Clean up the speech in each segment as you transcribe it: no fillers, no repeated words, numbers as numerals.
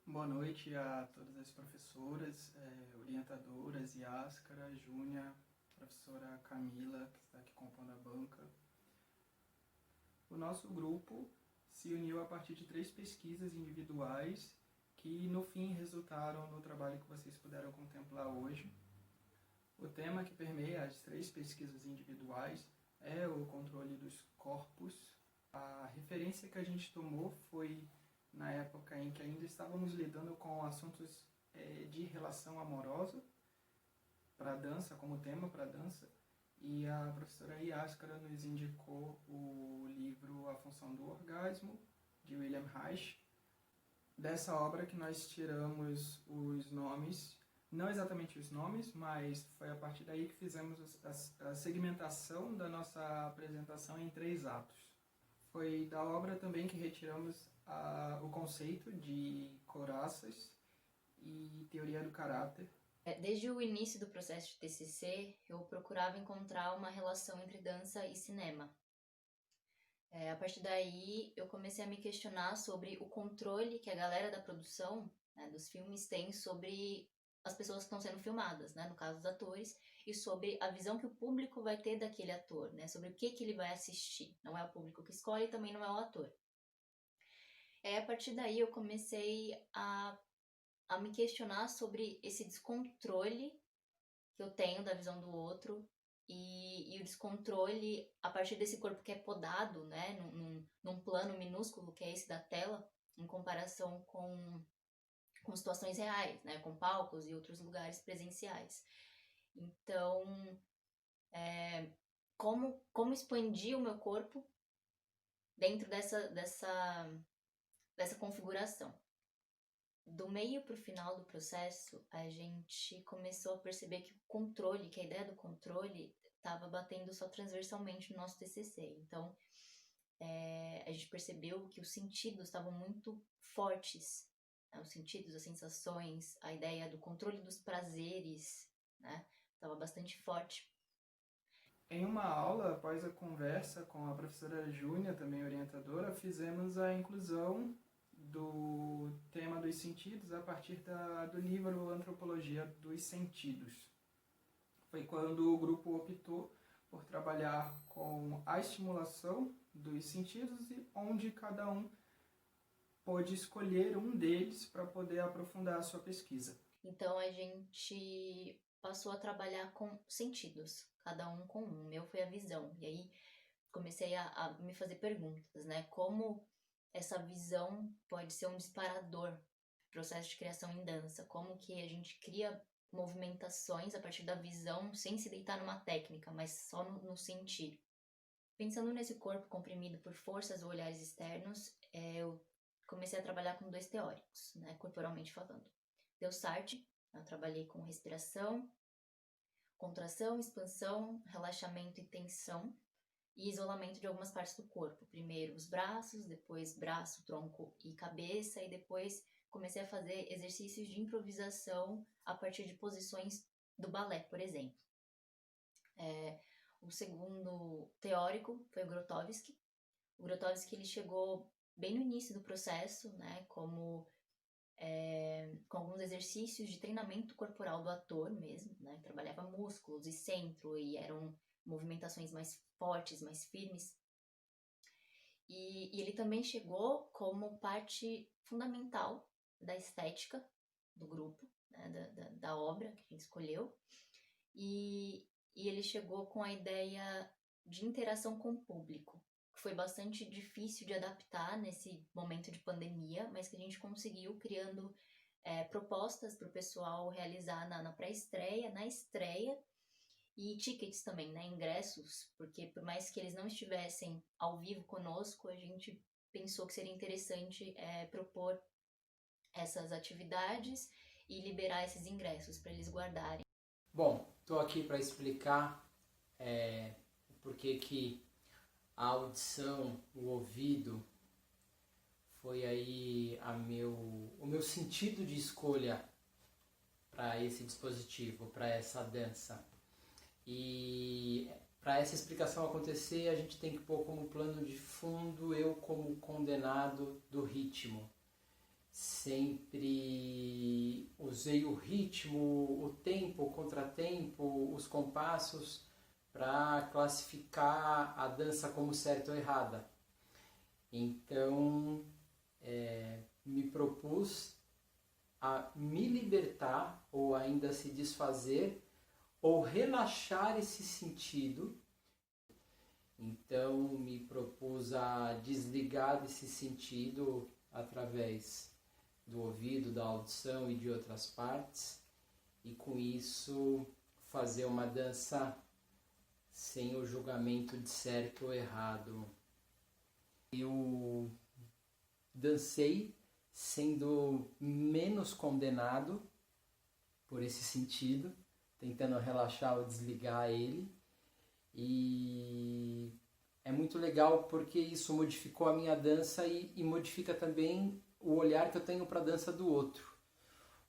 Boa noite a todas as professoras, orientadoras, Yáscara, Júnia, professora Camila, que está aqui compondo a banca. O nosso grupo se uniu a partir de 3 pesquisas individuais que, no fim, resultaram no trabalho que vocês puderam contemplar hoje. O tema que permeia as 3 pesquisas individuais é o controle dos corpos. A referência que a gente tomou foi na época em que ainda estávamos lidando com assuntos de relação amorosa para a dança, como tema para a dança, e a professora Yáscara nos indicou o livro A Função do Orgasmo, de William Reich. Dessa obra que nós tiramos os nomes, não exatamente os nomes, mas foi a partir daí que fizemos a segmentação da nossa apresentação em 3 atos. Foi da obra também que retiramos o conceito de coraças e teoria do caráter. Desde o início do processo de TCC, eu procurava encontrar uma relação entre dança e cinema. A partir daí, eu comecei a me questionar sobre o controle que a galera da produção, né, dos filmes tem sobre as pessoas que estão sendo filmadas, né, no caso dos atores, e sobre a visão que o público vai ter daquele ator, né, sobre o que ele vai assistir. Não é o público que escolhe, também não é o ator. A partir daí, eu comecei a me questionar sobre esse descontrole que eu tenho da visão do outro e o descontrole a partir desse corpo que é podado, né, num plano minúsculo que é esse da tela, em comparação com situações reais, né, com palcos e outros lugares presenciais. Então, como expandir o meu corpo dentro dessa configuração? Do meio para o final do processo, a gente começou a perceber que o controle, que a ideia do controle estava batendo só transversalmente no nosso TCC. Então, a gente percebeu que os sentidos estavam muito fortes, né? Os sentidos, as sensações, a ideia do controle dos prazeres, né? Estava bastante forte. Em uma aula, após a conversa com a professora Júnia, também orientadora, fizemos a inclusão do tema dos sentidos a partir do livro Antropologia dos Sentidos. Foi quando o grupo optou por trabalhar com a estimulação dos sentidos e onde cada um pôde escolher um deles para poder aprofundar a sua pesquisa. Então a gente passou a trabalhar com sentidos, cada um com um. O meu foi a visão. E aí comecei a me fazer perguntas, né? Como essa visão pode ser um disparador do processo de criação em dança? Como que a gente cria movimentações a partir da visão sem se deitar numa técnica, mas só no sentir? Pensando nesse corpo comprimido por forças ou olhares externos, eu comecei a trabalhar com 2 teóricos, né, corporalmente falando. Delsarte, eu trabalhei com respiração, contração, expansão, relaxamento e tensão, e isolamento de algumas partes do corpo. Primeiro os braços, depois braço, tronco e cabeça, e depois comecei a fazer exercícios de improvisação a partir de posições do balé, por exemplo. O segundo teórico foi o Grotowski. O Grotowski ele chegou bem no início do processo, né, com alguns exercícios de treinamento corporal do ator mesmo, né, trabalhava músculos e centro, e eram movimentações mais fortes, mais firmes. E ele também chegou como parte fundamental da estética do grupo, né, da obra que a gente escolheu, e ele chegou com a ideia de interação com o público, que foi bastante difícil de adaptar nesse momento de pandemia, mas que a gente conseguiu criando propostas para o pessoal realizar na pré-estreia, na estreia, e tickets também, né, ingressos, porque por mais que eles não estivessem ao vivo conosco, a gente pensou que seria interessante propor essas atividades e liberar esses ingressos para eles guardarem. Bom, estou aqui para explicar o porquê que a audição, o ouvido, foi aí o meu sentido de escolha para esse dispositivo, para essa dança. E para essa explicação acontecer, a gente tem que pôr como plano de fundo eu como condenado do ritmo. sempre usei o ritmo, o tempo, o contratempo, os compassos para classificar a dança como certa ou errada. Então, me propus a me libertar ou ainda se desfazer ou relaxar esse sentido. Então, me propus a desligar desse sentido através do ouvido, da audição e de outras partes, e com isso fazer uma dança sem o julgamento de certo ou errado. Eu dancei sendo menos condenado por esse sentido, tentando relaxar ou desligar ele, e é muito legal porque isso modificou a minha dança e modifica também o olhar que eu tenho para a dança do outro.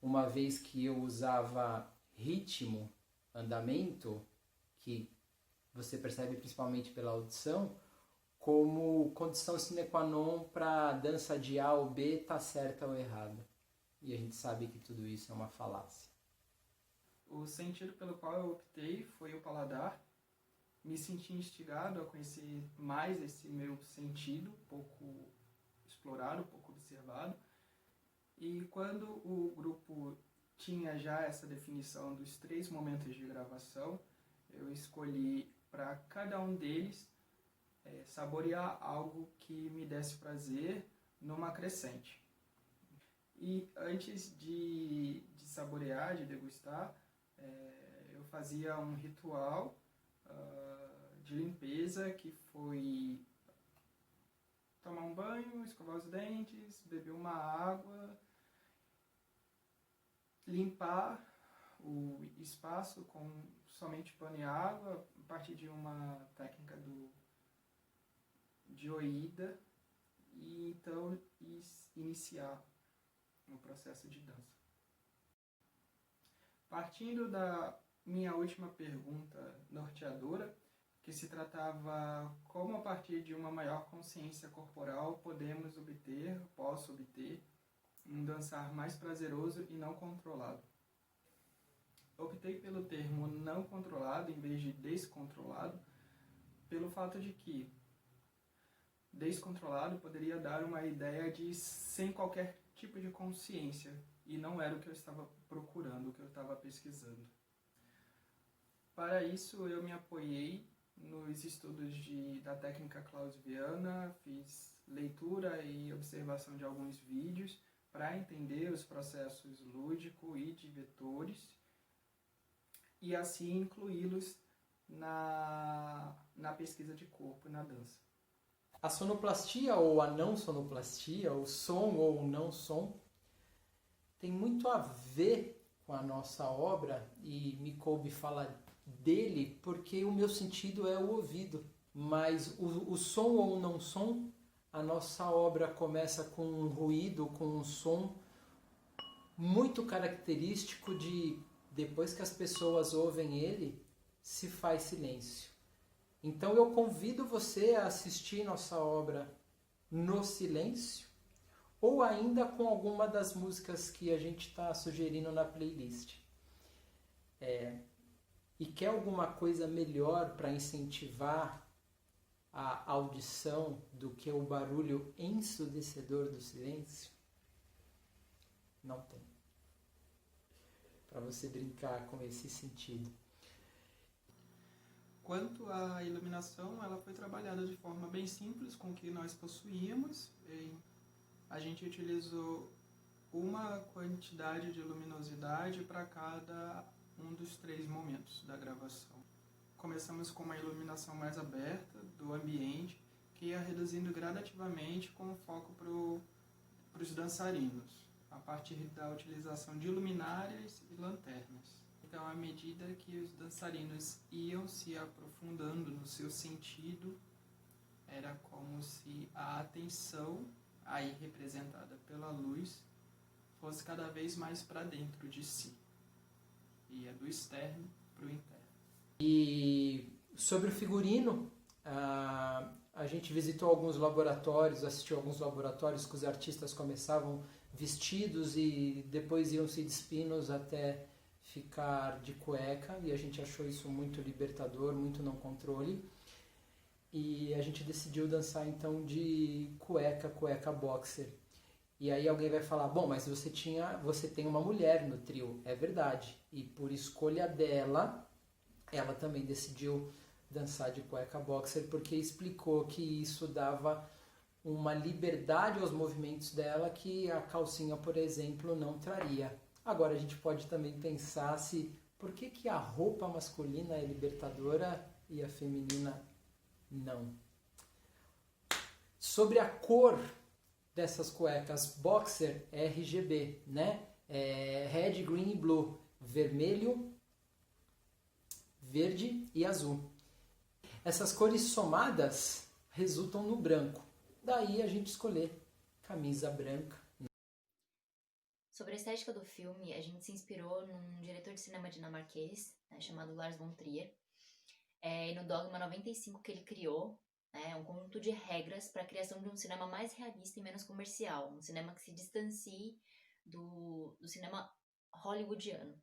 Uma vez que eu usava ritmo, andamento, que você percebe principalmente pela audição, como condição sine qua non para a dança de A ou B estar certa ou errada. E a gente sabe que tudo isso é uma falácia. O sentido pelo qual eu optei foi o paladar. Me senti instigado a conhecer mais esse meu sentido, pouco explorado, pouco observado. E quando o grupo tinha já essa definição dos 3 momentos de gravação, eu escolhi para cada um deles saborear algo que me desse prazer numa crescente. E antes de saborear, de degustar, eu fazia um ritual de limpeza, que foi tomar um banho, escovar os dentes, beber uma água, limpar o espaço com somente pano e água, a partir de uma técnica de oída, e então iniciar o processo de dança. Partindo da minha última pergunta norteadora, que se tratava como a partir de uma maior consciência corporal posso obter um dançar mais prazeroso e não controlado. Optei pelo termo não controlado em vez de descontrolado, pelo fato de que descontrolado poderia dar uma ideia de sem qualquer tipo de consciência, e não era o que eu estava procurando, o que eu estava pesquisando. Para isso, eu me apoiei nos estudos da técnica clausewitziana, fiz leitura e observação de alguns vídeos para entender os processos lúdico e de vetores, e assim incluí-los na pesquisa de corpo e na dança. A sonoplastia ou a não sonoplastia, o som ou o não som, tem muito a ver com a nossa obra, e me coube falar dele porque o meu sentido é o ouvido. Mas o som ou o não som, a nossa obra começa com um ruído, com um som muito característico de, depois que as pessoas ouvem ele, se faz silêncio. Então eu convido você a assistir nossa obra no silêncio, ou ainda com alguma das músicas que a gente está sugerindo na playlist. E quer alguma coisa melhor para incentivar a audição do que o barulho ensurdecedor do silêncio? Não tem. Para você brincar com esse sentido. Quanto à iluminação, ela foi trabalhada de forma bem simples com o que nós possuíamos. A gente utilizou uma quantidade de luminosidade para cada um dos 3 momentos da gravação. Começamos com uma iluminação mais aberta do ambiente, que ia reduzindo gradativamente com foco para os dançarinos, a partir da utilização de luminárias e lanternas. Então, à medida que os dançarinos iam se aprofundando no seu sentido, era como se a atenção, aí representada pela luz, fosse cada vez mais para dentro de si. Ia do externo para o interno. E sobre o figurino, A gente visitou alguns laboratórios, assistiu alguns laboratórios que os artistas começavam vestidos e depois iam se despindo até ficar de cueca, e a gente achou isso muito libertador, muito não controle. E a gente decidiu dançar então de cueca boxer. E aí alguém vai falar, bom, mas você tem uma mulher no trio. É verdade. E por escolha dela, ela também decidiu dançar de cueca boxer, porque explicou que isso dava uma liberdade aos movimentos dela que a calcinha, por exemplo, não traria. Agora a gente pode também pensar por que a roupa masculina é libertadora e a feminina não. Sobre a cor dessas cuecas boxer é RGB, né? Red, green e blue. Vermelho, verde e azul. Essas cores somadas resultam no branco. Daí a gente escolher camisa branca. Sobre a estética do filme, a gente se inspirou num diretor de cinema dinamarquês, né, chamado Lars von Trier, e no Dogma 95 que ele criou, um conjunto de regras para a criação de um cinema mais realista e menos comercial, um cinema que se distancie do cinema hollywoodiano,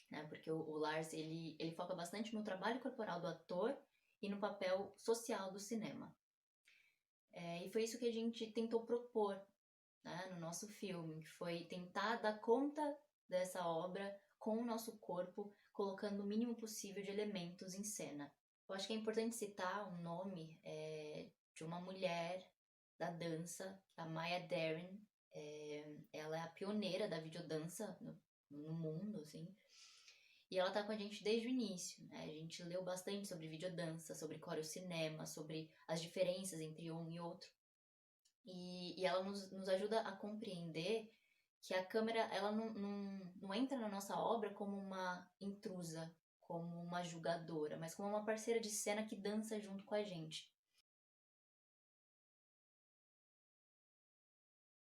né, porque o Lars ele foca bastante no trabalho corporal do ator e no papel social do cinema. E foi isso que a gente tentou propor, né, no nosso filme, que foi tentar dar conta dessa obra com o nosso corpo, colocando o mínimo possível de elementos em cena. Eu acho que é importante citar o nome de uma mulher da dança, a Maya Deren. Ela é a pioneira da videodança no mundo, assim. E ela tá com a gente desde o início, né? A gente leu bastante sobre videodança, sobre coreocinema, sobre as diferenças entre um e outro. E ela nos ajuda a compreender que a câmera ela não entra na nossa obra como uma intrusa, como uma julgadora, mas como uma parceira de cena que dança junto com a gente.